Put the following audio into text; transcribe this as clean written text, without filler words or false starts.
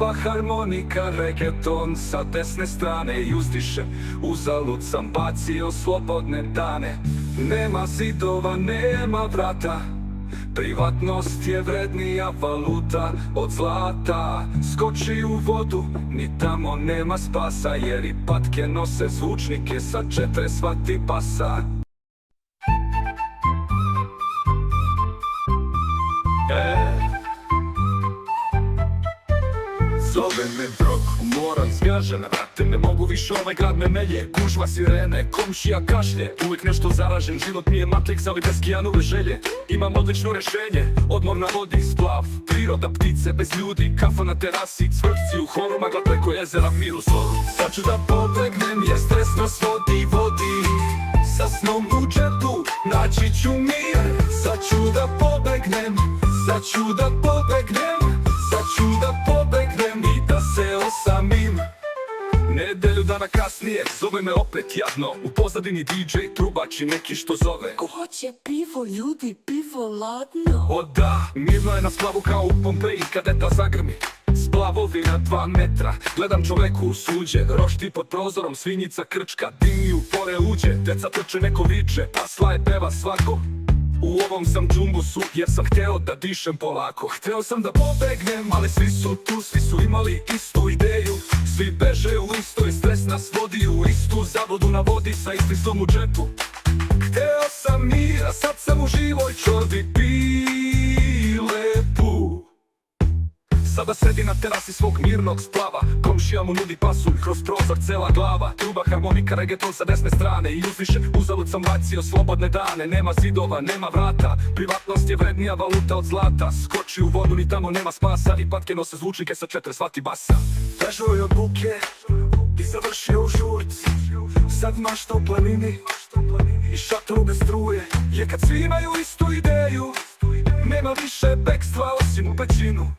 Truba, harmonika, reggaeton sa desne strane i uzdišem. Uzalud sam bacio slobodne dane. Nema zidova, nema vrata, privatnost je vrednija valuta od zlata. Skoči u vodu, ni tamo nema spasa, jer i patke nose zvučnike sa 40 W basa. Zove me drog, moram zgažen, vrate ne mogu više, ovaj grad me melje. Gužva, sirene, komšija kašlje, uvijek nešto zaražen, život mi je Matrix, ali bez Kijanove želje. Imam odlično rešenje, odmor na vodi, splav, priroda, ptice, bez ljudi, kafa na terasi, cvrtci u horu, magla preko jezera, mir u zoru. Sad ću da pobegnem, jer stres nas vodi, sa snom u džepu, naći ću mir. Sad ću da pobegnem, sad ću da pobegnem, sad ću da pobegnem i da se osamim. Nedelju dana kasnije zove me opet jadno, u pozadini DJ, trubač i neki što zove. Ko hoće pivo, ljudi, pivo ladno. O da, mirno je na splavu kao u Pompeji, kadeta zagrmi. Splavovi na 2 metra, gledam čoveku u suđe, rošti pod prozorom, svinjica krčka, dim u pore uđe, deca trče, neko viče, pa slaje peva svako. U ovom sam džumbusu jer sam hteo da dišem polako. Hteo sam da pobegnem, ali svi su tu, svi su imali istu ideju. Svi beže u istoj, stres nas vodi u istu zavodu na vodi sa istim snom u džepu. Hteo sam mir, a sad sam u živoj čorbi pilepu. Sada sedi na terasi svog mirnog splava, komšija mu nudi pasulj, kroz prozor cela glava. Truba, harmonika, reggaeton sa desne strane i uzviše, uzalud sam bacio slobodne dane. Nema zidova, nema vrata, privatnost je vrednija valuta od zlata. Skoči u vodu, ni tamo nema spasa i patke nose zvučnike sa 40 W basa. Bežao je od buke i završio u žurci, sad mašta u planini i šatoru bez struje. Je kad svi imaju istu ideju, nema više bekstva osim u pećinu.